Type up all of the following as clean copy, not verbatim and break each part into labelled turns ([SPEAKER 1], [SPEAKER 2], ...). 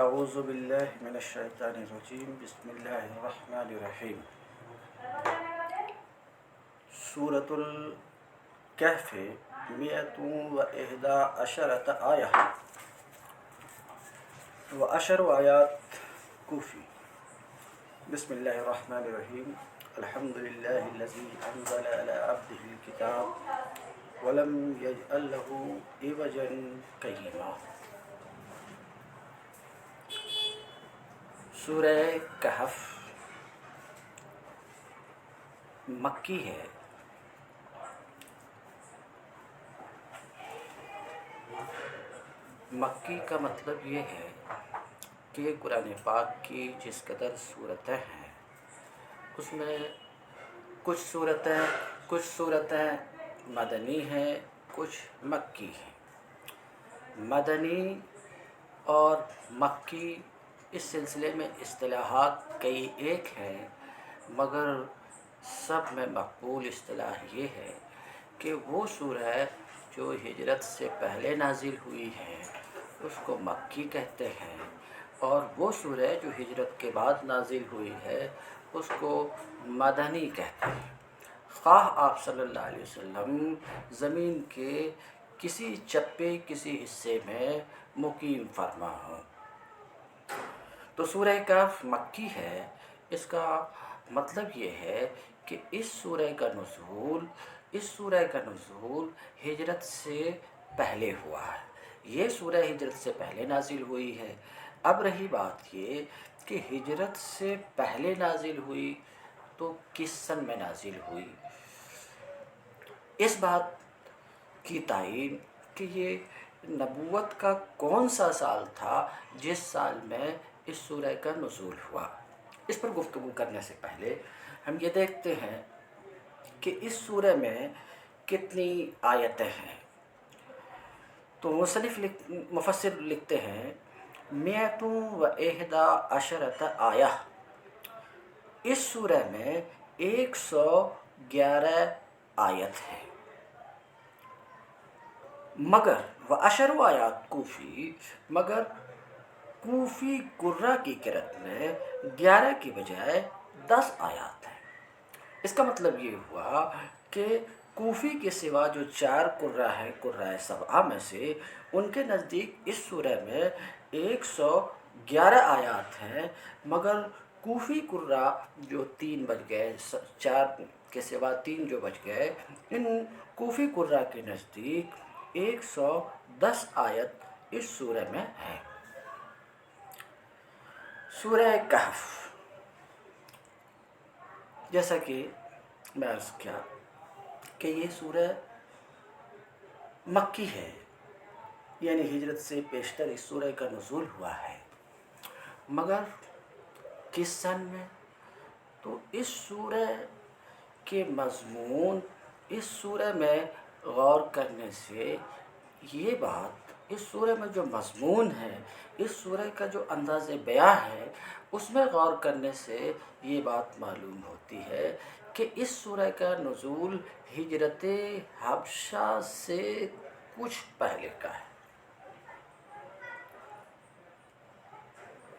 [SPEAKER 1] اعوذ باللہ من الشیطان الرجیم بسم اللہ الرحمن الرحیم سورة الکہف 111 آیہ و10 آیات کوفی۔ بسم اللہ الرحمن الرحیم الحمد للہ الذی انزل علی عبدہ الکتاب ولم یجعل لہ عوجا قیما۔ سورہ کہف مکی ہے۔ مکی کا مطلب یہ ہے کہ قرآن پاک کی جس قدر صورتیں ہیں اس میں کچھ صورتیں مدنی ہیں، کچھ مکی ہیں۔ مدنی اور مکی اس سلسلے میں اصطلاحات کئی ایک ہیں، مگر سب میں مقبول اصطلاح یہ ہے کہ وہ سورہ جو ہجرت سے پہلے نازل ہوئی ہے اس کو مکی کہتے ہیں، اور وہ سورہ جو ہجرت کے بعد نازل ہوئی ہے اس کو مدنی کہتے ہیں، خواہ آپ صلی اللہ علیہ وسلم زمین کے کسی چپے کسی حصے میں مقیم فرما ہوں۔ تو سورہ کہف مکی ہے۔ اس کا مطلب یہ ہے کہ اس سورہ کا نزول ہجرت سے پہلے ہوا ہے۔ یہ سورہ ہجرت سے پہلے نازل ہوئی ہے۔ اب رہی بات یہ کہ ہجرت سے پہلے نازل ہوئی تو کس سن میں نازل ہوئی، اس بات کی تعین کہ یہ نبوت کا کون سا سال تھا جس سال میں اس سورہ کا نزول ہوا، اس پر گفتگو کرنے سے پہلے ہم یہ دیکھتے ہیں کہ اس سورہ میں کتنی آیتیں ہیں۔ تو مفسر لکھتے ہیں 111 آیہ، اس سورہ میں 111 آیت ہے، مگر و10 آیات کوفی، مگر کوفی قرہ کی قرأت میں 11 کی بجائے 10 آیات ہیں۔ اس کا مطلب یہ ہوا کہ کوفی کے سوا جو 4 قرہ ہیں قرہ سبعہ میں سے، ان کے نزدیک اس سورہ میں 111 آیات ہیں، مگر کوفی قرہ جو 3 بچ گئے، 4 کے سوا 3 جو بچ گئے، ان کوفی قرہ کے نزدیک 110 آیت اس سورہ میں ہے۔ سورہ کہف جیسا کہ میں عرض کیا کہ یہ سورہ مکی ہے، یعنی ہجرت سے پیشتر اس سورہ کا نزول ہوا ہے، مگر کس سن میں؟ تو اس سورہ کے مضمون، اس سورہ میں غور کرنے سے یہ بات، اس سورہ میں جو مضمون ہے، اس سورہ کا جو انداز بیاں ہے، اس میں غور کرنے سے یہ بات معلوم ہوتی ہے کہ اس سورہ کا نزول ہجرت حبشہ سے کچھ پہلے کا ہے۔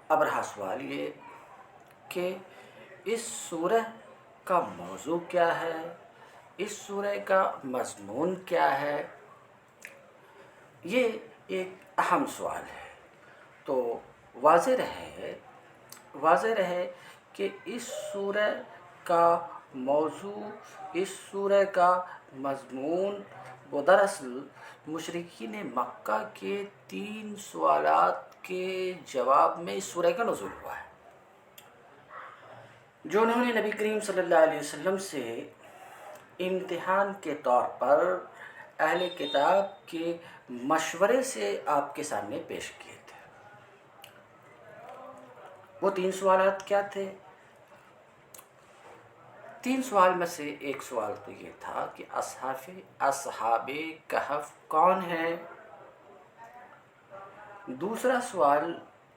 [SPEAKER 1] اب رہا سوال یہ کہ اس سورہ کا موضوع کیا ہے، اس سورہ کا مضمون کیا ہے، یہ ایک اہم سوال ہے۔ تو واضح رہے کہ اس سورہ کا موضوع، اس سورہ کا مضمون وہ دراصل مشرکین مکہ کے 3 سوالات کے جواب میں اس سورہ کا نزول ہوا ہے، جو انہوں نے نبی کریم صلی اللہ علیہ وسلم سے امتحان کے طور پر اہل کتاب کے مشورے سے آپ کے سامنے پیش کیے تھے۔ وہ 3 سوالات کیا تھے؟ 3 سوال میں سے ایک سوال تو یہ تھا کہ اصحاب کہف کون ہیں؟ دوسرا سوال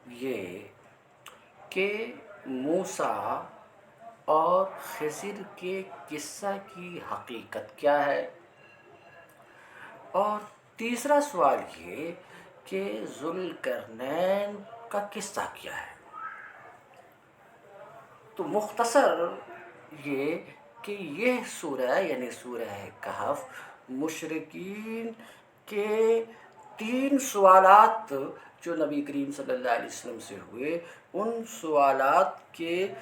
[SPEAKER 1] یہ کہ موسیٰ اور خضر کے قصہ کی حقیقت کیا ہے؟ اور تیسرا سوال یہ کہ ذوالقرنین کا قصہ کیا ہے. تو مختصر یہ کہ یہ سورہ یعنی سورہ کہف مشرکین کے 3 سوالات جو نبی کریم صلی اللہ علیہ وسلم سے ہوئے، ان سوالات کے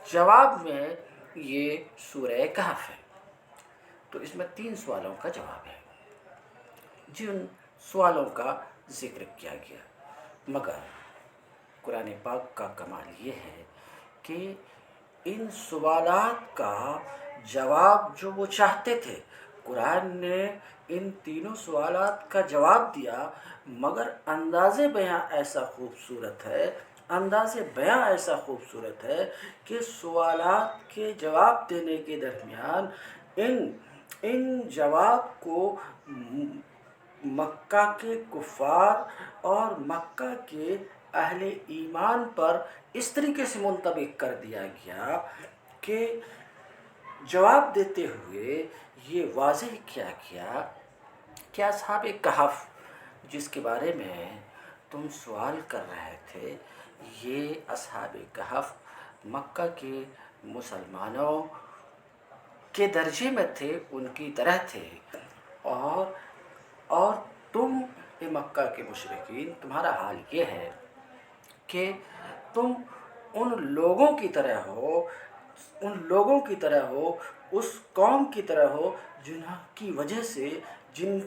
[SPEAKER 1] جواب میں یہ سورہ کہف ہے. تو اس میں 3 سوالوں کا جواب ہے، جن سوالوں کا ذکر کیا گیا. مگر قرآن پاک کا کمال یہ ہے کہ ان سوالات کا جواب جو وہ چاہتے تھے، قرآن نے ان تینوں سوالات کا جواب دیا، مگر انداز بیاں ایسا خوبصورت ہے، انداز بیاں ایسا خوبصورت ہے کہ سوالات کے جواب دینے کے درمیان ان جواب کو مکہ کے کفار اور مکہ کے اہل ایمان پر اس طریقے سے منطبق کر دیا گیا کہ جواب دیتے ہوئے یہ واضح کیا گیا کہ اصحاب کہف جس کے بارے میں تم سوال کر رہے تھے، یہ اصحاب کہف مکہ کے مسلمانوں کے درجے میں تھے، ان کی طرح تھے، اور تم مکہ کے مشرکین، تمہارا حال یہ ہے کہ تم ان لوگوں کی طرح ہو، اس قوم کی طرح ہو جن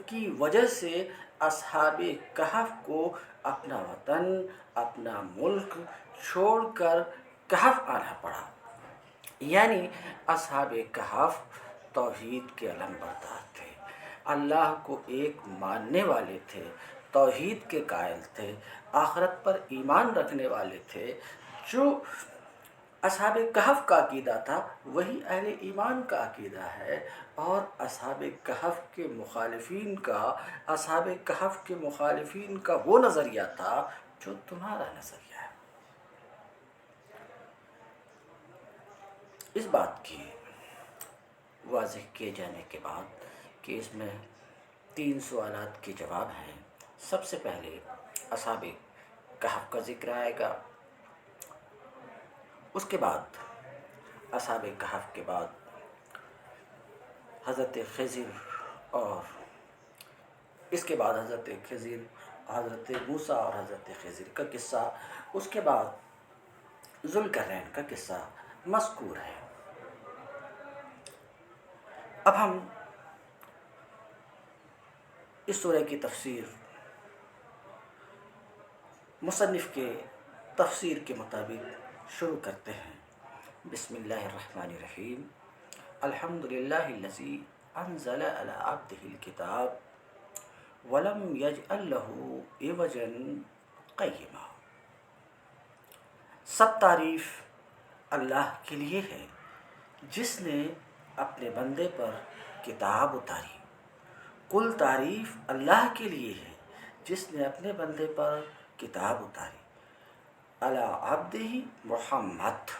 [SPEAKER 1] کی وجہ سے اصحاب کہف کو اپنا وطن، اپنا ملک چھوڑ کر کہف آنا پڑا. یعنی اصحاب کہف توحید کے علم بردار تھے، اللہ کو ایک ماننے والے تھے، توحید کے قائل تھے، آخرت پر ایمان رکھنے والے تھے. جو اصحاب کہف کا عقیدہ تھا وہی اہل ایمان کا عقیدہ ہے، اور اصحاب کہف کے مخالفین کا وہ نظریہ تھا جو تمہارا نظریہ ہے. اس بات کی واضح کیے جانے کے بعد کہ اس میں 3 سوالات کے جواب ہیں، سب سے پہلے اصحاب کہف کا ذکر آئے گا، اس کے بعد اصحاب کہف کے بعد حضرت خضر، اور اس کے بعد حضرت موسیٰ اور حضرت خضر کا قصہ، اس کے بعد ذوالقرنین کا قصہ مذکور ہے. اب ہم اس سورہ کی تفسیر مصنف کے تفسیر کے مطابق شروع کرتے ہیں. بسم اللہ الرحمن الرحیم. الحمدللہ الذی انزل علی عبدہ الکتاب ولم یجعل لہ عوجا قیما. سب تعریف اللہ کے لیے ہے جس نے اپنے بندے پر کتاب اتاری. کل تعریف اللہ کے لیے ہے جس نے اپنے بندے پر کتاب اتاری. علی عبدہ محمد.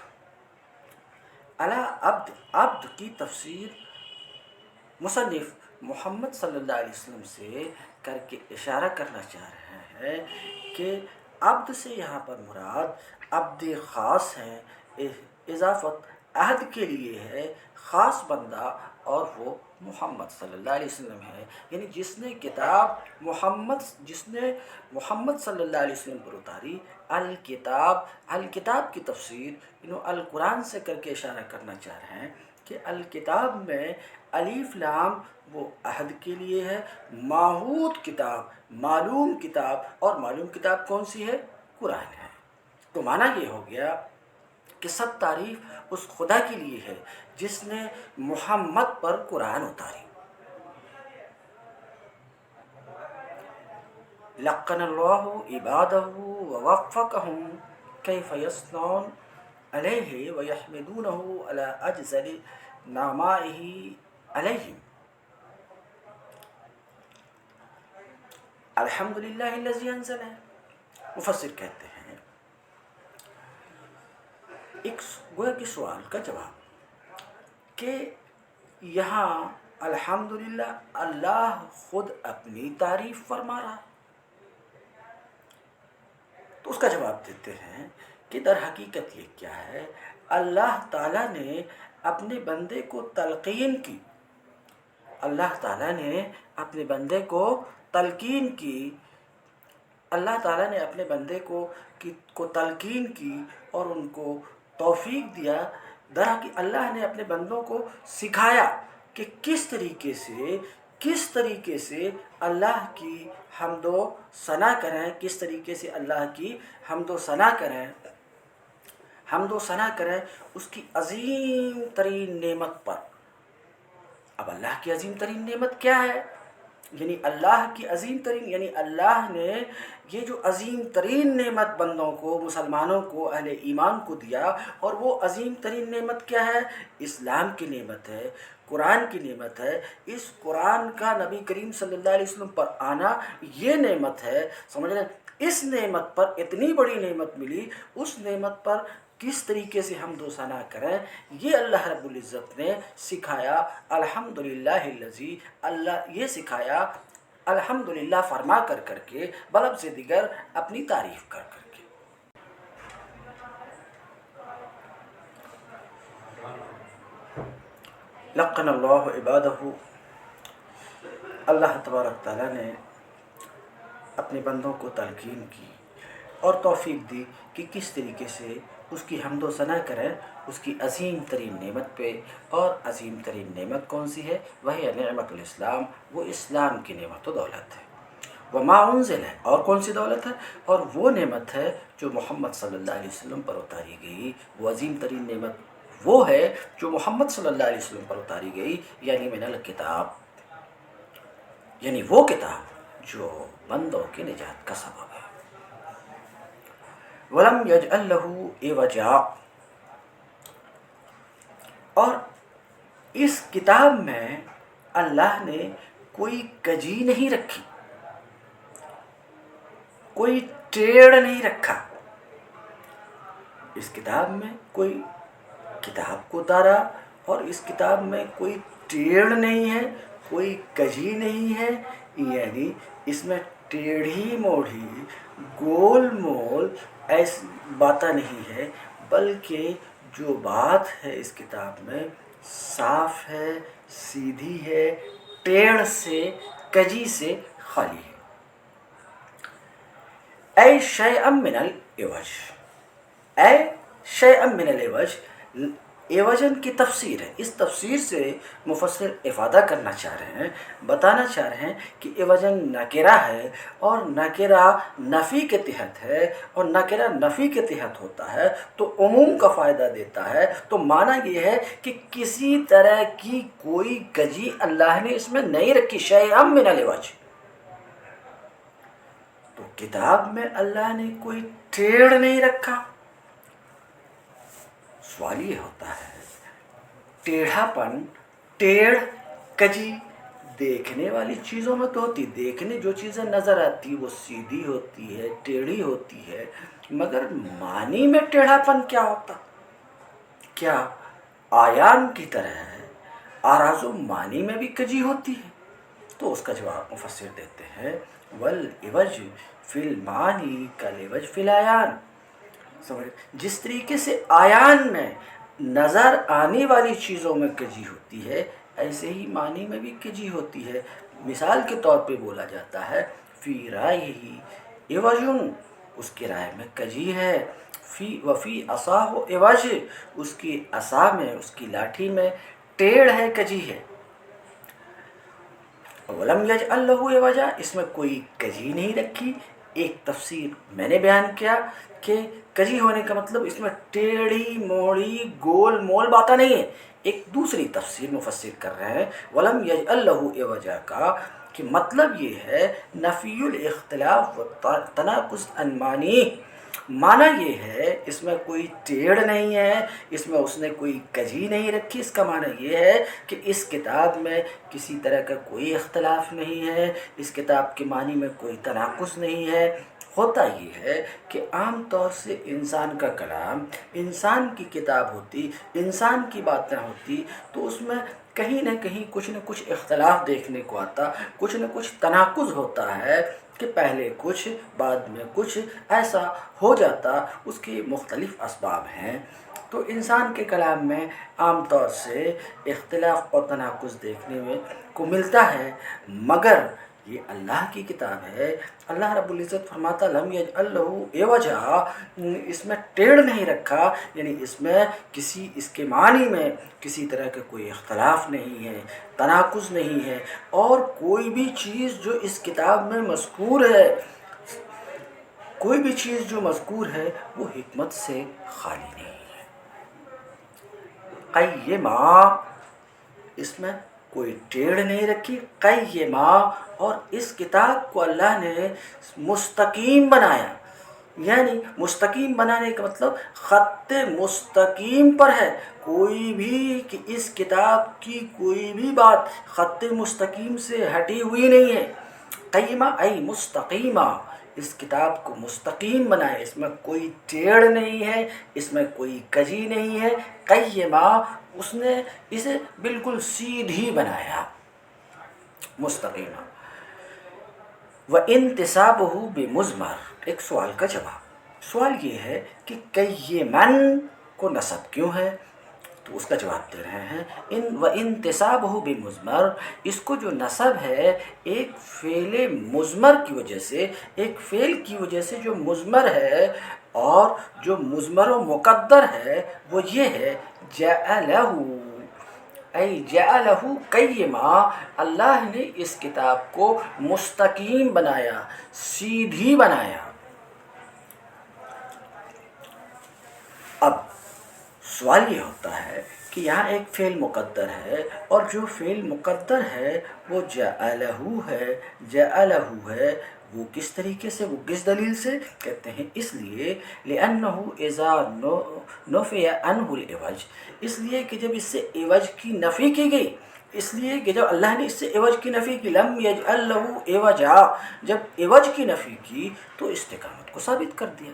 [SPEAKER 1] علی عبد کی تفسیر مصنف محمد صلی اللہ علیہ وسلم سے کر کے اشارہ کرنا چاہ رہے ہیں کہ عبد سے یہاں پر مراد عبد خاص ہے، اضافت عہد کے لیے ہے، خاص بندہ، اور وہ محمد صلی اللہ علیہ وسلم ہے. یعنی جس نے محمد صلی اللہ علیہ وسلم پر اتاری. الکتاب کی تفسیر القرآن سے کر کے اشارہ کرنا چاہ رہے ہیں کہ الکتاب میں الف لام وہ عہد کے لیے ہے، معہود کتاب، معلوم کتاب، اور معلوم کتاب کون سی ہے؟ قرآن ہے. تو معنی یہ ہو گیا کہ سب تعریف اس خدا کے لیے ہے جس نے محمد پر قرآن اتاری. لقن اللہ عبادہ ووفقہم کیف یصنعون علیہ ویحمدونہ علی اجزل نعمائہ علیہم. الحمدللہ الذی انزل. مفسر کہتے ہیں ایک گویا کہ سوال کا جواب کہ یہاں الحمدللہ اللہ خود اپنی تعریف فرما رہا ہے. اس کا جواب دیتے ہیں کہ در حقیقت یہ کیا ہے، اللہ تعالیٰ نے اپنے بندے کو تلقین کی، اللہ تعالیٰ نے اپنے بندے کو تلقین کی، اللہ تعالیٰ نے اپنے بندے کو تلقین کی اور ان کو توفیق دیا۔ اللہ نے اپنے بندوں کو سکھایا کہ کس طریقے سے اللہ کی حمد و ثنا کریں، کس طریقے سے اللہ کی حمد و ثنا کریں اس کی عظیم ترین نعمت پر۔ اب اللہ کی عظیم ترین نعمت کیا ہے؟ یعنی اللہ کی عظیم ترین، یعنی اللہ نے یہ جو عظیم ترین نعمت بندوں کو، مسلمانوں کو، اہل ایمان کو دیا، اور وہ عظیم ترین نعمت کیا ہے؟ اسلام کی نعمت ہے، قرآن کی نعمت ہے۔ اس قرآن کا نبی کریم صلی اللہ علیہ وسلم پر آنا یہ نعمت ہے، سمجھ رہے ہیں؟ اس نعمت پر اتنی بڑی نعمت ملی، اس نعمت پر کس طریقے سے حمد و ثنا کریں، یہ اللہ رب العزت نے سکھایا۔ الحمدللہ الذی، اللہ یہ سکھایا الحمدللہ فرما کر کے، بلب سے دیگر اپنی تعریف کر کے۔ لقن اللہ عبادہ، اللہ تبارک تعالیٰ نے اپنے بندوں کو تلقین کی اور توفیق دی کہ کس طریقے سے اس کی حمد و ثنا کریں اس کی عظیم ترین نعمت پہ۔ اور عظیم ترین نعمت کون سی ہے؟ وہی نعمت الاسلام، وہ اسلام کی نعمت و دولت ہے۔ وما انزل ہے، اور کون سی دولت ہے؟ اور وہ نعمت ہے جو محمد صلی اللہ علیہ وسلم پر اتاری گئی، وہ عظیم ترین نعمت وہ ہے جو محمد صلی اللہ علیہ وسلم پر اتاری گئی، یعنی من الکتاب، یعنی وہ کتاب جو بندوں کی نجات کا سبب ہے۔ وَلَمْ يَجْعَلْ لَهُ عِوَجًا، اور اس کتاب میں اللہ نے کوئی کجی نہیں رکھی، کوئی ٹیڑھ نہیں رکھا۔ اس کتاب میں کوئی کتاب کو اتارا اور اس کتاب میں کوئی ٹیڑھ نہیں ہے، کوئی کجی نہیں ہے، یعنی اس میں ٹیڑھی موڑھی، گول مول ایسی باتیں نہیں ہے، بلکہ جو بات ہے اس کتاب میں صاف ہے، سیدھی ہے، ٹیڑھ سے، کجی سے خالی ہے۔ اے شیئا من العوج، اے شیئا من العوج، عوجن کی تفسیر ہے۔ اس تفسیر سے مفسر افادہ کرنا چاہ رہے ہیں، بتانا چاہ رہے ہیں کہ عوجن نکرہ ہے، اور نکرہ نفی کے تحت ہے، اور نکرہ نفی کے تحت ہوتا ہے تو عموم کا فائدہ دیتا ہے۔ تو معنی یہ ہے کہ کسی طرح کی کوئی کجی اللہ نے اس میں نہیں رکھی، شیئا من العوج۔ تو کتاب میں اللہ نے کوئی ٹیڑھ نہیں رکھا۔ سوال یہ ہوتا ہے، ٹیڑھا پن، ٹیڑھ، کجی دیکھنے والی چیزوں میں تو ہوتی، دیکھنے جو چیزیں نظر آتی وہ سیدھی ہوتی ہے، ٹیڑھی ہوتی ہے، مگر معنی میں ٹیڑھا پن کیا ہوتا؟ کیا آیان کی طرح ہے آراز و معنی میں بھی کجی ہوتی ہے؟ تو اس کا جواب مفسر دیتے ہیں، والعوج فی المعانی کالعوج فی العیان۔ جس طریقے سے آیان میں نظر آنے والی چیزوں میں کجی ہوتی ہے، ایسے ہی معنی میں بھی کجی ہوتی ہے۔ مثال کے طور پہ بولا جاتا ہے، فی رائہ عوج، اس کی رائے میں کجی ہے، وفی عصاہ عوج، اس کی عصا میں، اس کی لاٹھی میں ٹیڑھ ہے، کجی ہے۔ وَلَمْ يَجْعَلْ لَهُ عِوَجًا، اس میں کوئی کجی نہیں رکھی۔ ایک تفسیر میں نے بیان کیا کہ کجی ہونے کا مطلب اس میں ٹیڑھی موڑی گول مول باتیں نہیں ہے۔ ایک دوسری تفسیر مفسر کر رہے ہیں وَلَمْ يَجْعَلْ لَهُ عِوَجًا کا کہ مطلب یہ ہے نفی الاختلاف و تناقض عن معنی، معنی یہ ہے اس میں کوئی ٹیڑھ نہیں ہے، اس میں اس نے کوئی کجی نہیں رکھی۔ اس کا معنی یہ ہے کہ اس کتاب میں کسی طرح کا کوئی اختلاف نہیں ہے، اس کتاب کے معنی میں کوئی تناقض نہیں ہے۔ ہوتا یہ ہے کہ عام طور سے انسان کا کلام، انسان کی کتاب ہوتی، انسان کی باتیں ہوتی، تو اس میں کہیں نہ کہیں کچھ نہ کچھ اختلاف دیکھنے کو آتا، کچھ نہ کچھ تناقض ہوتا ہے۔ کہ پہلے کچھ بعد میں کچھ ایسا ہو جاتا، اس کے مختلف اسباب ہیں۔ تو انسان کے کلام میں عام طور سے اختلاف اور تناقض دیکھنے میں کو ملتا ہے، مگر یہ اللہ کی کتاب ہے۔ اللہ رب العزت فرماتا لم یجعل لہ عوجا، اس میں ٹیڑھ نہیں رکھا، یعنی اس میں اس کے معنی میں کسی طرح کا کوئی اختلاف نہیں ہے، تناقض نہیں ہے، اور کوئی بھی چیز جو اس کتاب میں مذکور ہے، کوئی بھی چیز جو مذکور ہے وہ حکمت سے خالی نہیں ہے۔ قیما، اس میں کوئی ٹیڑھ نہیں رکھی، قیما، اور اس کتاب کو اللہ نے مستقیم بنایا، یعنی مستقیم بنانے کا مطلب خط مستقیم پر ہے، کوئی بھی کہ اس کتاب کی کوئی بھی بات خط مستقیم سے ہٹی ہوئی نہیں ہے۔ قیمہ ای مستقیمہ، اس کتاب کو مستقیم بنائے، اس میں کوئی ٹیڑھ نہیں ہے، اس میں کوئی کجی نہیں ہے۔ قیمہ، اس نے اسے بالکل سیدھی بنایا، مستقیمہ۔ وَانْتِسَابُهُ بِمُضْمَرٍ، ایک سوال کا جواب۔ سوال یہ ہے کہ قیمن کو نصب کیوں ہے؟ تو اس کا جواب دے رہے ہیں وَانْتِسَابُهُ بِمُضْمَرٍ، اس کو جو نصب ہے ایک فعل مضمر کی وجہ سے، ایک فعل کی وجہ سے جو مضمر ہے، اور جو مضمر و مقدر ہے وہ یہ ہے جعلہ، ای جعلہ قیما، اللہ نے اس کتاب کو مستقیم بنایا، سیدھی بنایا۔ اب سوال یہ ہوتا ہے کہ یہاں ایک فعل مقدر ہے، اور جو فعل مقدر ہے وہ جعلہ ہے، جعلہ ہے، وہ کس طریقے سے، وہ کس دلیل سے؟ کہتے ہیں اس لیے لِأَنَّهُ إِذَا نُفِيَ عَنْهُ الْعِوَجِ، اس لیے کہ جب اس سے عوج کی نفی کی گئی، اس لیے کہ جب اللہ نے اس سے عوج کی نفی کی، لم یجعل لہ عوجا، جب عوج کی نفی کی تو استقامت کو ثابت کر دیا۔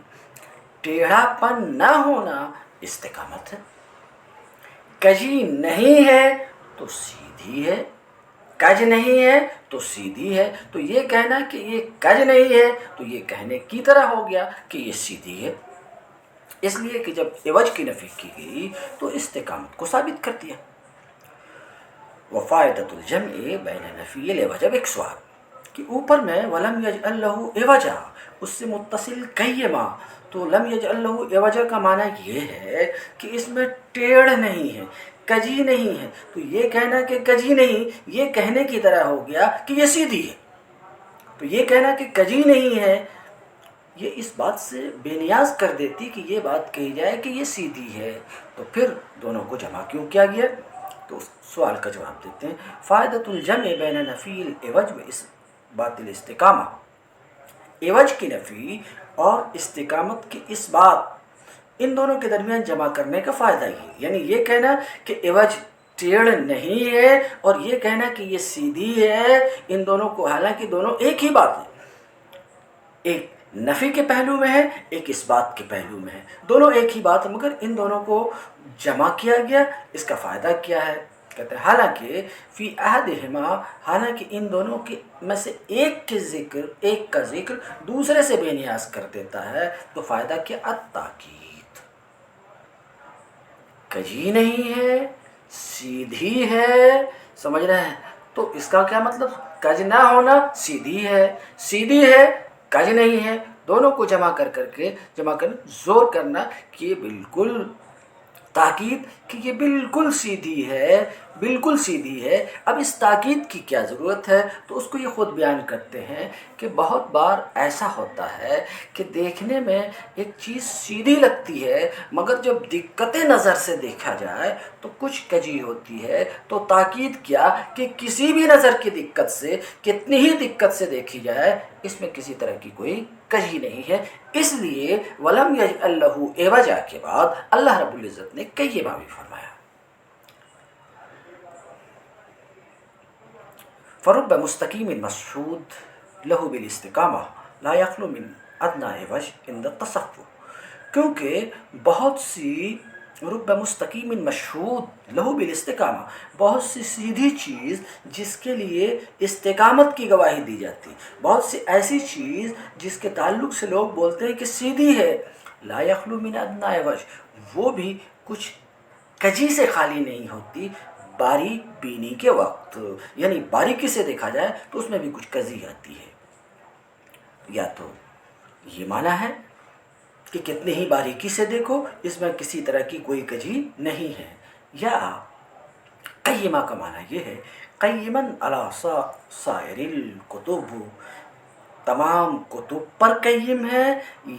[SPEAKER 1] ٹیڑھا پن نہ ہونا استقامت ہے، کجی نہیں ہے تو سیدھی ہے، کج نہیں ہے تو سیدھی ہے۔ تو یہ کہنا کہ یہ کج نہیں ہے تو یہ کہنے کی طرح ہو گیا کہ یہ سیدھی ہے، اس لیے کہ جب عوج کی نفی کی گئی تو استقامت کو ثابت کر دیا۔ وفائدۃ الجمع بین نفی العوج، اب ایک سوال کہ اوپر میں ولم یجعل لہ عوجا، اس سے متصل قیما، تو لم یجعل لہ عوجا کا معنی یہ ہے کہ اس میں ٹیڑھ نہیں ہے، کجی نہیں ہے، تو یہ کہنا کہ کجی نہیں، یہ کہنے کی طرح ہو گیا کہ یہ سیدھی ہے۔ تو یہ کہنا کہ کجی نہیں ہے، یہ اس بات سے بے نیاز کر دیتی کہ یہ بات کہی جائے کہ یہ سیدھی ہے، تو پھر دونوں کو جمع کیوں کیا گیا؟ تو اس سوال کا جواب دیتے ہیں فائدۃ الجمع بین نفی العوج و باطل استقامہ، عوج کی نفی اور استقامت کی اس بات، ان دونوں کے درمیان جمع کرنے کا فائدہ یہ، یعنی یہ کہنا کہ عوج ٹیڑھ نہیں ہے اور یہ کہنا کہ یہ سیدھی ہے، ان دونوں کو حالانکہ دونوں ایک ہی بات ہے، ایک نفی کے پہلو میں ہے، ایک اس بات کے پہلو میں ہے، دونوں ایک ہی بات ہے، مگر ان دونوں کو جمع کیا گیا۔ اس کا فائدہ کیا ہے؟ کہتے ہیں حالانکہ فی احدہما، حالانکہ ان دونوں کے میں سے ایک کا ذکر دوسرے سے بے نیاز کر دیتا ہے، تو فائدہ کیا؟ التاکید، کجی نہیں ہے، سیدھی ہے، سمجھ رہے ہیں؟ تو اس کا کیا مطلب؟ کج نہ ہونا، سیدھی ہے، سیدھی ہے، کج نہیں ہے، دونوں کو جمع کر زور کرنا کہ یہ بالکل، تاکید کہ یہ بالکل سیدھی ہے، بالکل سیدھی ہے۔ اب اس تاکید کی کیا ضرورت ہے؟ تو اس کو یہ خود بیان کرتے ہیں کہ بہت بار ایسا ہوتا ہے کہ دیکھنے میں ایک چیز سیدھی لگتی ہے، مگر جب دقت نظر سے دیکھا جائے تو کچھ کجی ہوتی ہے، تو تاکید کیا کہ کسی بھی نظر کی دقت سے، کتنی ہی دقت سے دیکھی جائے، اس میں کسی طرح کی کوئی کجی نہیں ہے۔ اس لیے ولم یجعل لہ عوجا کے بعد اللہ رب العزت نے قیما بھی فرمایا۔ فرب مستقیم مشہود لہ بالاستقامہ لا یخلو من ادنی عوج عند التصوف، کیونکہ بہت سی رب مستقیم مشہود لہو بالاستقامہ، بہت سی سیدھی چیز جس کے لیے استقامت کی گواہی دی جاتی، بہت سی ایسی چیز جس کے تعلق سے لوگ بولتے ہیں کہ سیدھی ہے، لا یخلو من ادنی وجہ، وہ بھی کچھ کجی سے خالی نہیں ہوتی باریک بینی کے وقت، یعنی باریکی سے دیکھا جائے تو اس میں بھی کچھ کجی آتی ہے۔ یا تو یہ معنی ہے کہ کتنی ہی باریکی سے دیکھو اس میں کسی طرح کی کوئی کجی نہیں ہے، یا قیمہ کا معنی یہ ہے قیمن علی سائر الکتب، تمام کتب پر قیم ہے،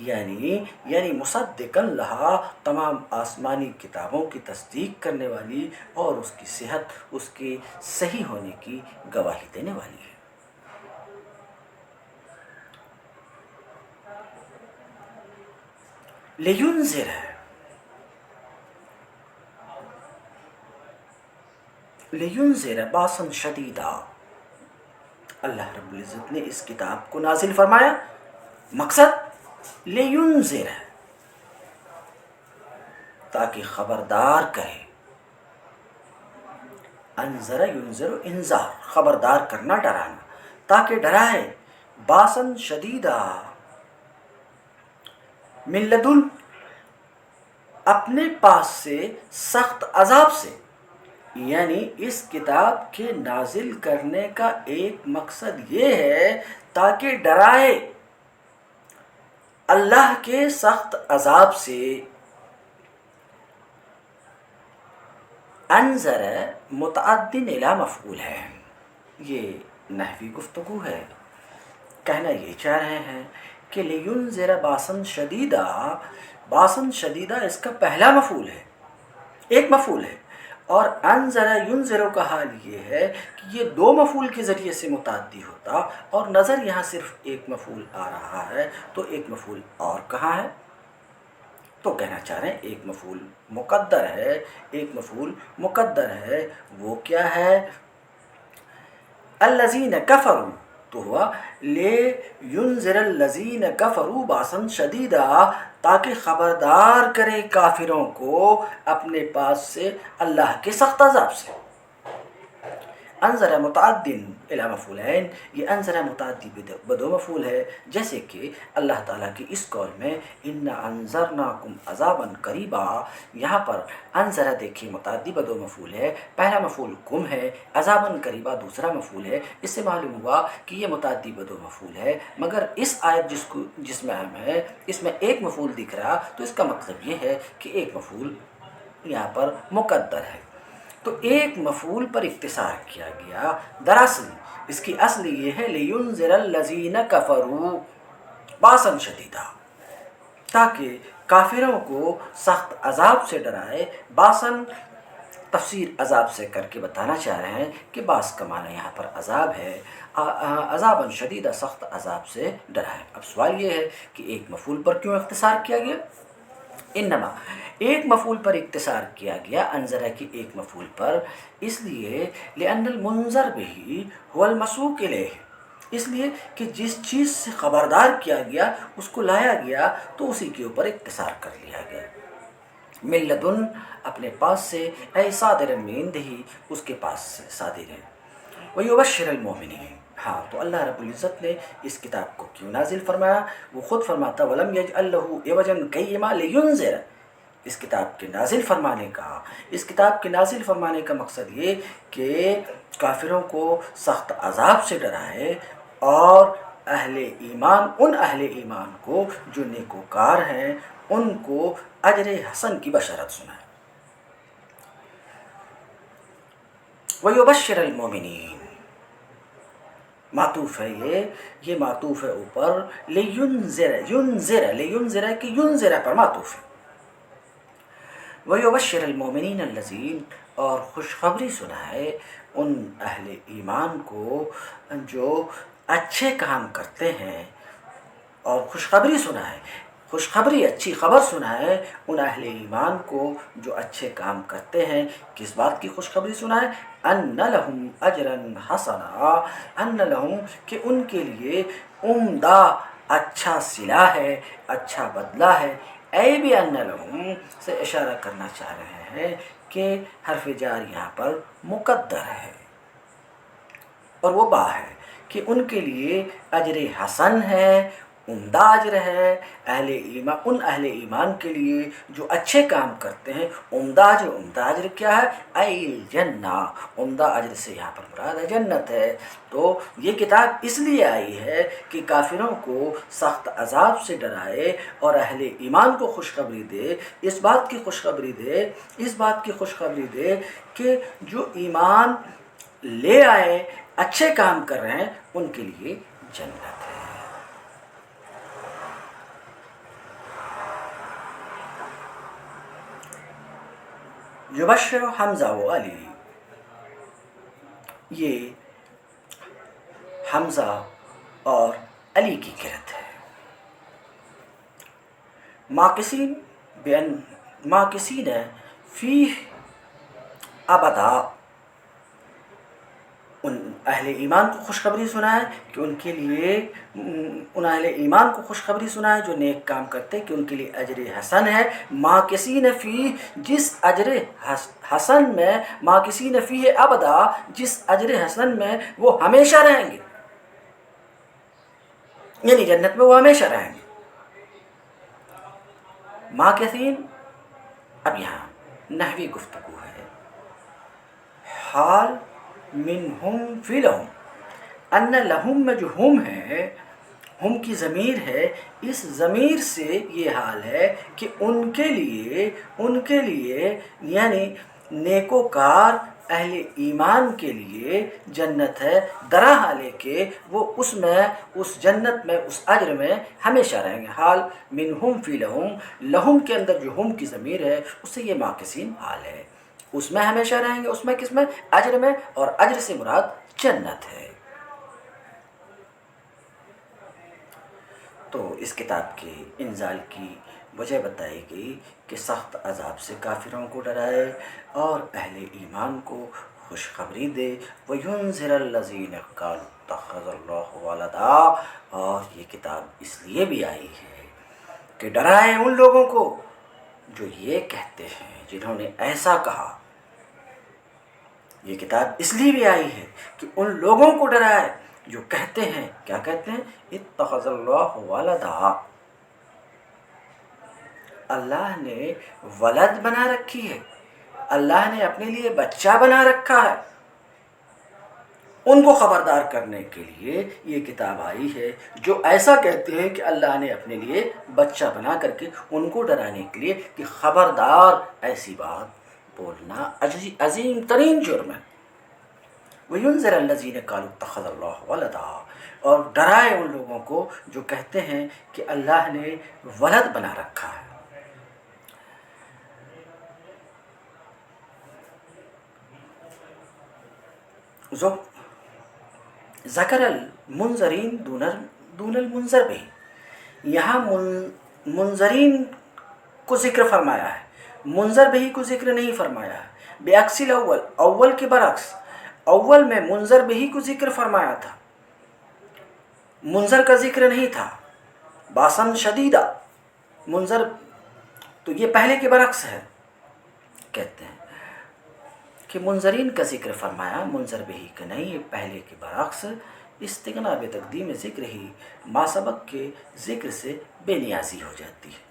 [SPEAKER 1] یعنی مصدقا لہا، تمام آسمانی کتابوں کی تصدیق کرنے والی اور اس کی صحت، اس کی صحیح ہونے کی گواہی دینے والی ہے۔ لینذر ہے، لینذر باسا شدیدا، اللہ رب العزت نے اس کتاب کو نازل فرمایا، مقصد لینذر ہے، تاکہ خبردار کرے، انذر ینذر انذار، خبردار کرنا، ڈرانا، تاکہ ڈرائے، باسن شدیدہ، من لدن، اپنے پاس سے، سخت عذاب سے، یعنی اس کتاب کے نازل کرنے کا ایک مقصد یہ ہے تاکہ ڈرائے اللہ کے سخت عذاب سے۔ انذر متعدن الی مفعول ہے، یہ نحوی گفتگو ہے، کہنا یہ چاہ رہے ہیں کہ لینذر باسن شدیدہ، باسن شدیدہ اس کا پہلا مفعول ہے، ایک مفعول ہے، اور انذر ینذر کا حال یہ ہے کہ یہ دو مفعول کے ذریعے سے متعدی ہوتا، اور نظر یہاں صرف ایک مفعول آ رہا ہے، تو ایک مفعول اور کہاں ہے؟ تو کہنا چاہ رہے ہیں ایک مفعول مقدر ہے، ایک مفعول مقدر ہے، وہ کیا ہے؟ الذین کفروا، تو ہوا لینذر الذین کفروا باسا شدیدا، تاکہ خبردار کرے کافروں کو اپنے پاس سے اللہ کے سخت عذاب سے۔ انذر متعدن الی مفعولین، یہ انذر متعدی بدو مفعول ہے، جیسے کہ اللہ تعالیٰ کی اس قول میں انا انذرناکم عذابا قریبا، یہاں پر انذر دیکھیے متعدی بدو مفعول ہے، پہلا مفعول کم ہے، عذابا قریبا دوسرا مفعول ہے، اس سے معلوم ہوا کہ یہ متعدی بدو مفعول ہے، مگر اس آیت جس میں ہم ہے اس میں ایک مفعول دکھ رہا، تو اس کا مطلب یہ ہے کہ ایک مفعول یہاں پر مقدر ہے، تو ایک مفعول پر اختصار کیا گیا۔ دراصل اس کی اصل یہ ہے لینذر الذین کفروا باسا شدیدا، تاکہ کافروں کو سخت عذاب سے ڈرائے، باسن تفسیر عذاب سے کر کے بتانا چاہ رہے ہیں کہ باس کا معنی یہاں پر عذاب ہے، عذابا شدیدہ، سخت عذاب سے ڈرائے۔ اب سوال یہ ہے کہ ایک مفعول پر کیوں اختصار کیا گیا؟ انما ایک مفعول پر اختصار کیا گیا، انذر کی ایک مفعول پر، اس لیے لأن المنذر به هو المسوق الیہ، اس لیے کہ جس چیز سے خبردار کیا گیا اس کو لایا گیا تو اسی کے اوپر اختصار کر لیا گیا۔ من لدن، اپنے پاس سے، اے صادر من عنده، اس کے پاس سے صادر ہے، ویبشر المؤمنین، ہاں تو اللہ رب العزت نے اس کتاب کو کیوں نازل فرمایا؟ وہ خود فرماتا وَلَمْ يَجْعَلْ لَهُ عِوَجًا قَيِّمًا لِيُنذِرَ، اس کتاب کے نازل فرمانے کا، اس کتاب کے نازل فرمانے کا مقصد یہ کہ کافروں کو سخت عذاب سے ڈرائے، اور اہل ایمان، ان اہل ایمان کو جو نیکوکار ہیں ان کو اجر حسن کی بشارت سنائے۔ وَيُبَشِّرَ الْمُؤْمِنِينَ، معطوف ہے یہ معطوف ہے اوپر لینذر، ینذر، لینذر کی ینذر پر معطوف ہے۔ وَيُبَشِّرَ الْمُؤْمِنِينَ الَّذِينَ، اور خوشخبری سنائے ان اہل ایمان کو جو اچھے کام کرتے ہیں، اور خوشخبری سنائے، خوشخبری اچھی خبر سنائے ان اہل ایمان کو جو اچھے کام کرتے ہیں۔ کس بات کی خوشخبری سنائے؟ ان لہم اجرا حسنا، ان لہم، کہ ان کے لیے عمدہ اچھا صلہ ہے، اچھا بدلہ ہے، اے بھی ان لہم سے اشارہ کرنا چاہ رہے ہیں کہ حرف جار یہاں پر مقدر ہے، اور وہ با ہے کہ ان کے لیے اجر حسن ہے، عمدہ اجر ہے، ان اہل ایمان کے لیے جو اچھے کام کرتے ہیں عمدہ اجر۔ عمدہ اجر کیا ہے؟ الجنہ، عمدہ اجر سے یہاں پر مراد ہے جنت ہے۔ تو یہ کتاب اس لیے آئی ہے کہ کافروں کو سخت عذاب سے ڈرائے اور اہل ایمان کو خوشخبری دے، اس بات کی خوشخبری دے کہ جو ایمان لے آئے، اچھے کام کر رہے ہیں، ان کے لیے جنت ہے۔ یبشر حمزہ و علی، یہ حمزہ اور علی کی قرأت ہے۔ ماکسین فیہ ابدا، ان اہل ایمان کو خوشخبری سنائے کہ ان کے لیے، ان اہل ایمان کو خوشخبری سنائے جو نیک کام کرتے کہ ان کے لیے اجر حسن ہے۔ ماکسین فیہ، جس اجر حسن میں، ماکسین فیہ ابدا، جس اجر حسن میں وہ ہمیشہ رہیں گے، یعنی جنت میں وہ ہمیشہ رہیں گے۔ ماکسین، اب یہاں نحوی گفتگو ہے۔ حال منہم فی لہم، ان لہم میں جو ہم ہے، ہم کی ضمیر ہے، اس ضمیر سے یہ حال ہے کہ ان کے لیے یعنی نیکوکار اہل ایمان کے لیے جنت ہے، درا حالے کہ وہ اس جنت میں، اس اجر میں ہمیشہ رہیں گے۔ حال منہم فی لہم، لہم کے اندر جو ہم کی ضمیر ہے اس سے یہ ماکسین حال ہے، اس میں ہمیشہ رہیں گے۔ اس میں کس میں؟ اجر میں، اور اجر سے مراد جنت ہے۔ تو اس کتاب کے انزال کی وجہ بتائی گئی کہ سخت عذاب سے کافروں کو ڈرائے اور اہل ایمان کو خوشخبری دے۔ وَيُنذِرَ الَّذِينَ قَالُوا اتَّخَذَ اللَّهُ وَلَدًا، اور یہ کتاب اس لیے بھی آئی ہے کہ ڈرائے ان لوگوں کو جو یہ کہتے ہیں، جنہوں نے ایسا کہا۔ یہ کتاب اس لیے بھی آئی ہے کہ ان لوگوں کو ڈرائے جو کہتے ہیں، کیا کہتے ہیں؟ اتخذ اللہ ولدا، اللہ نے ولد بنا رکھی ہے، اللہ نے اپنے لیے بچہ بنا رکھا ہے۔ ان کو خبردار کرنے کے لیے یہ کتاب آئی ہے جو ایسا کہتے ہیں کہ اللہ نے اپنے لیے بچہ بنا کر کے، ان کو ڈرانے کے لیے کہ خبردار، ایسی بات بولنا عظیم ترین جرم ہے۔ وَيُنذِرَ الَّذِينَ قَالُوا اتَّخَذَ اللَّهُ وَلَدًا، اور ڈرائے ان لوگوں کو جو کہتے ہیں کہ اللہ نے ولد بنا رکھا ہے۔ ذکر المنذرین دون المنذر بھی، یہاں منذرین کو ذکر فرمایا ہے، منذر بھی کو ذکر نہیں فرمایا ہے، بعکس الاول، اول کے برعکس۔ اول میں منذر بھی کو ذکر فرمایا تھا، منذر کا ذکر نہیں تھا۔ باسن شدیدہ، منذر، تو یہ پہلے کے برعکس ہے۔ کہتے ہیں کہ منذرین کا ذکر فرمایا، منذر بھی کا نہیں، یہ پہلے کے برعکس۔ استغنا بے تقدیم ذکر ہی ما سبق کے ذکر سے بے نیازی ہو جاتی ہے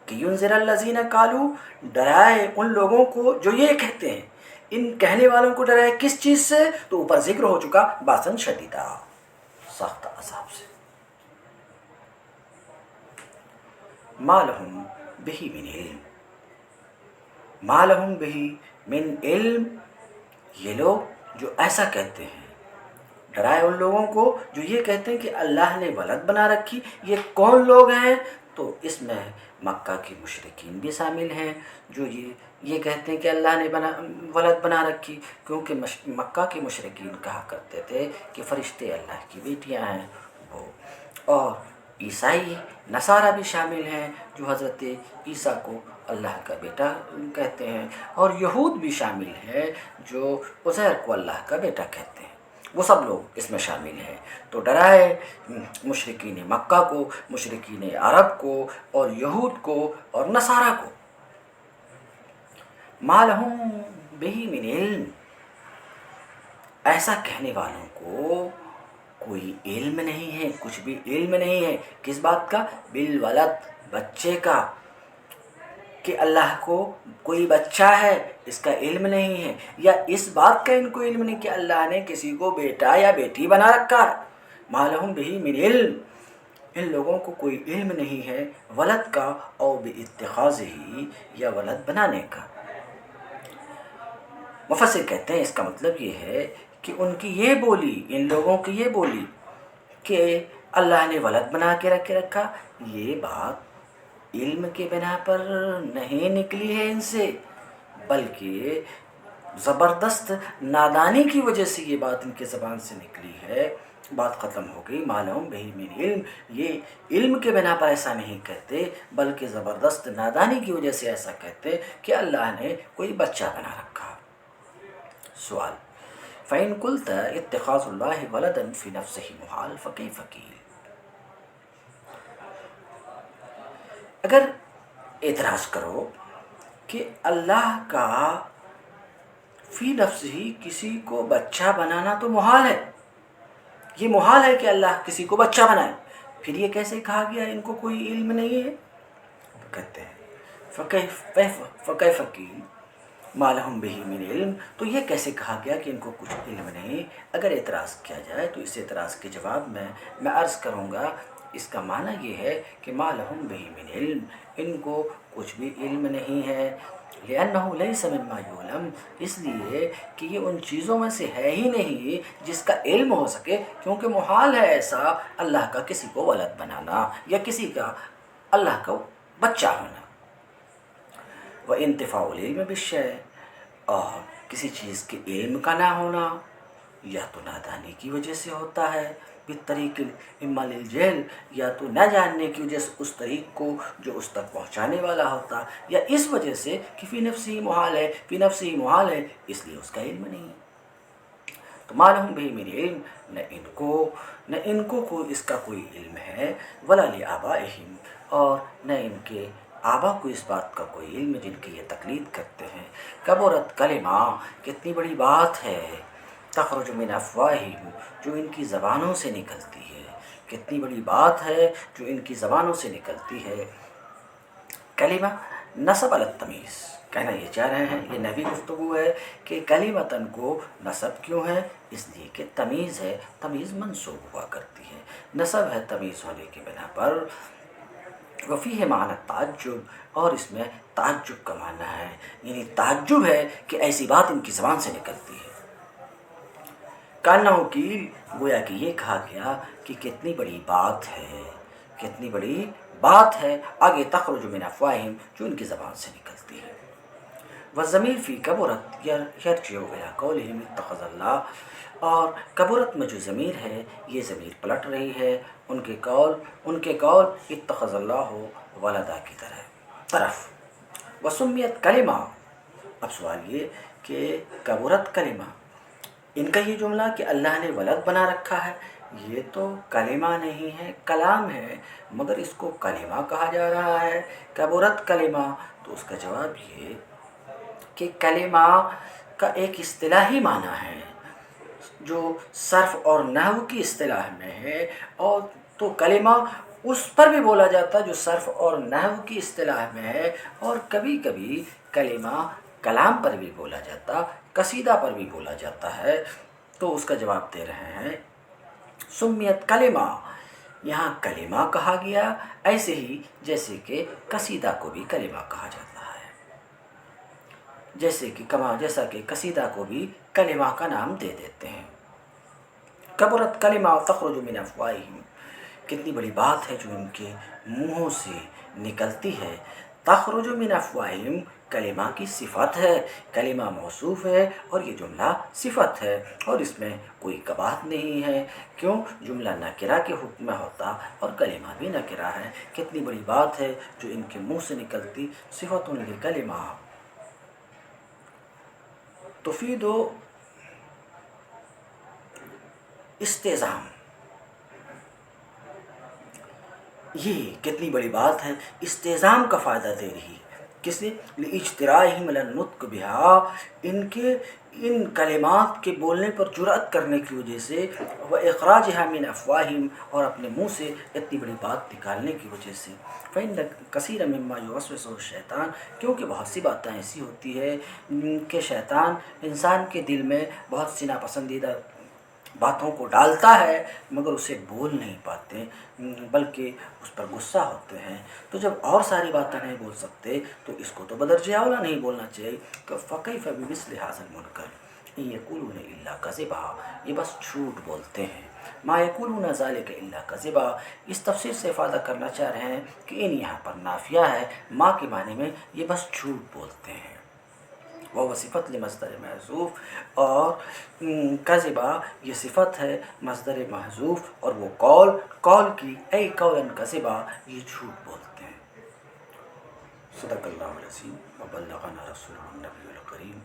[SPEAKER 1] کہ ینذر الذین قالوا، ڈرائے ان لوگوں کو جو یہ کہتے ہیں، ان کہنے والوں کو ڈرائے کس چیز سے؟ تو اوپر ذکر ہو چکا، باسن شدیدہ، سخت عذاب سے۔ ما لہم بہ من علم، ما لہم بہ من علم، یہ لوگ جو ایسا کہتے ہیں، ڈرائے ان لوگوں کو جو یہ کہتے ہیں کہ اللہ نے ولد بنا رکھی۔ یہ کون لوگ ہیں؟ تو اس میں مکہ کے مشرکین بھی شامل ہیں جو یہ کہتے ہیں کہ اللہ نے ولد بنا رکھی، کیونکہ مکہ کے مشرکین کہا کرتے تھے کہ فرشتے اللہ کی بیٹیاں ہیں وہ، اور عیسائی نصارہ بھی شامل ہیں جو حضرت عیسیٰ کو اللہ کا بیٹا کہتے ہیں، اور یہود بھی شامل ہیں جو عزیر کو اللہ کا بیٹا کہتے ہیں۔ وہ سب لوگ اس میں شامل ہیں۔ تو ڈرائے مشرکین مکہ کو، مشرکین عرب کو اور یہود کو اور نصارہ کو۔ ما لہم بہ من علم، ایسا کہنے والوں کو کوئی علم نہیں ہے، کچھ بھی علم نہیں ہے۔ کس بات کا؟ بالولد، بچے کا، کہ اللہ کو کوئی بچہ ہے اس کا علم نہیں ہے، یا اس بات کا ان کو علم نہیں کہ اللہ نے کسی کو بیٹا یا بیٹی بنا رکھا ہے۔ ما لہم بہ من علم، ان لوگوں کو کوئی علم نہیں ہے ولد کا، او باتخاذہ، یا ولد بنانے کا۔ مفسر کہتے ہیں اس کا مطلب یہ ہے کہ ان کی یہ بولی، ان لوگوں کی یہ بولی کہ اللہ نے ولد بنا کے رکھا، یہ بات علم کے بنا پر نہیں نکلی ہے ان سے، بلکہ زبردست نادانی کی وجہ سے یہ بات ان کے زبان سے نکلی ہے۔ بات ختم ہو گئی۔ ما لہم بہ من علم، یہ علم کے بنا پر ایسا نہیں کہتے، بلکہ زبردست نادانی کی وجہ سے ایسا کہتے کہ اللہ نے کوئی بچہ بنا رکھا۔ سوال: فَإِن قُلْتَ اتِّخَاذُ اللَّهِ وَلَدًا فِي نَفْسِهِ مُحَالٌ فَكَيْفَ قِيلَ، اگر اعتراض کرو کہ اللہ کا فی نفس ہی کسی کو بچہ بنانا تو محال ہے، یہ محال ہے کہ اللہ کسی کو بچہ بنائے، پھر یہ کیسے کہا گیا ان کو کوئی علم نہیں ہے؟ تو کہتے ہیں فَكَيْفَ قِيلَ ما لہم بہ من علم، تو یہ کیسے کہا گیا کہ ان کو کچھ علم نہیں؟ اگر اعتراض کیا جائے تو اس اعتراض کے جواب میں عرض کروں گا، اس کا معنی یہ ہے کہ ما لہم بہ من علم، ان کو کچھ بھی علم نہیں ہے، لأنہ لیس مما یعلم، اس لیے کہ یہ ان چیزوں میں سے ہے ہی نہیں جس کا علم ہو سکے، کیونکہ محال ہے ایسا اللہ کا کسی کو ولد بنانا یا کسی کا اللہ کا بچہ ہونا۔ وَانتفاء العلم بالشیء، اور کسی چیز کے علم کا نہ ہونا یا تو نادانی کی وجہ سے ہوتا ہے، بالطریق اما للجہل، یا تو نہ جاننے کی وجہ سے اس طریق کو جو اس تک پہنچانے والا ہوتا، یا اس وجہ سے کہ فی نفسی محال ہے، فی نفسی محال ہے، اس لیے اس کا علم نہیں۔ تو ما لہم بہ من علم، نہ ان کو اس کا کوئی علم ہے، ولا لآبائہم، اور نہ ان کے آبا کو اس بات کا کوئی علم جن کی یہ تقلید کرتے ہیں۔ کبرت کلمہ، کتنی بڑی بات ہے، تخرج من افواہہم، جو ان کی زبانوں سے نکلتی ہے، کتنی بڑی بات ہے جو ان کی زبانوں سے نکلتی ہے۔ کلمہ نصب علی التمیز، کہنا یہ چاہ رہے ہیں، یہ نبی گفتگو ہے کہ کلمتاً کو نصب کیوں ہے؟ اس لیے کہ تمیز ہے، تمیز منصوب ہوا کرتی ہے، نصب ہے تمیز ہونے کے بنا پر۔ وفیہ معنی تعجب، اور اس میں تعجب کا معنی ہے، یعنی تعجب ہے کہ ایسی بات ان کی زبان سے نکلتی ہے۔ کانہ قیل، گویا کہ یہ کہا گیا کہ کتنی بڑی بات ہے، کتنی بڑی بات ہے، آگے تخرج من افواہہم، جو ان کی زبان سے نکلتی ہے۔ والضمیر فی کبرت یرجع الی قولہم اتخذ اللہ، اور کبرت میں جو ضمیر ہے یہ ضمیر پلٹ رہی ہے ان کے قول اتخذ اللہ ولدا کی طرف۔ وسمیت کلمہ، اب سوال یہ کہ کبرت کلمہ، ان کا یہ جملہ کہ اللہ نے ولد بنا رکھا ہے، یہ تو کلمہ نہیں ہے، کلام ہے، مگر اس کو کلمہ کہا جا رہا ہے، کبرت کلمہ۔ تو اس کا جواب یہ کہ کلمہ کا ایک اصطلاحی معنی ہے جو صرف اور نحو کی اصطلاح میں ہے، اور تو کلمہ اس پر بھی بولا جاتا جو صرف اور نحو کی اصطلاح میں ہے، اور کبھی کبھی کلمہ کلام پر بھی بولا جاتا، قصیدہ پر بھی بولا جاتا ہے۔ تو اس کا جواب دے رہے ہیں، سمیت کلمہ، یہاں کلمہ کہا گیا، ایسے ہی جیسے کہ قصیدہ کو بھی کلمہ کہا جاتا ہے، جیسا کہ قصیدہ کو بھی کلمہ کا نام دے دیتے ہیں۔ کبرت کلمہ تخرج من افواہہم، کتنی بڑی بات ہے جو ان کے منہوں سے نکلتی ہے۔ تخرج من افواہہم کلمہ کی صفت ہے، کلمہ موصوف ہے اور یہ جملہ صفت ہے، اور اس میں کوئی قباحت نہیں ہے، کیوں؟ جملہ نکرہ کے حکم میں ہوتا اور کلمہ بھی نکرہ ہے۔ کتنی بڑی بات ہے جو ان کے منہ سے نکلتی، صفت لکلمہ تفید استعظام، یہ کتنی بڑی بات ہے، استعظام کا فائدہ دے رہی ہے۔ کس نے؟ لاجتراءہم علی النطق بہا، ان کلمات کے بولنے پر جرأت کرنے کی وجہ سے، و اخراجہا من افواہہم، اور اپنے منہ سے اتنی بڑی بات نکالنے کی وجہ سے۔ فإن کثیر مما یوسوس الشیطان، کیونکہ بہت سی باتیں ایسی ہوتی ہے کہ شیطان انسان کے دل میں بہت سی ناپسندیدہ باتوں کو ڈالتا ہے، مگر اسے بول نہیں پاتے، بلکہ اس پر غصہ ہوتے ہیں۔ تو جب اور ساری باتیں نہیں بول سکتے تو اس کو تو بدرجہ اولا نہیں بولنا چاہیے کہ فَكَيْفَ بِمِثْلِ هَذَا الْمُنْكَرِ إِنْ يَقُولُونَ إِلَّا كَذِبًا، یہ بس جھوٹ بولتے ہیں۔ مَا يَقُولُونَ ذَلِكَ إِلَّا كَذِبًا، اس تفسیر سے افادہ کرنا چاہ رہے ہیں کہ ان یہاں پر نافیہ ہے، ما کے معنی میں یہ بس جھوٹ بولتے ہیں۔ وہ صفت لمصدر محذوف، اور کذبا یہ صفت ہے مصدر محذوف، اور وہ قول کی، اے قولا کذبا، یہ جھوٹ بولتے ہیں۔ صدق اللہ العظیم و بلغنا رسولہ النبی الکریم۔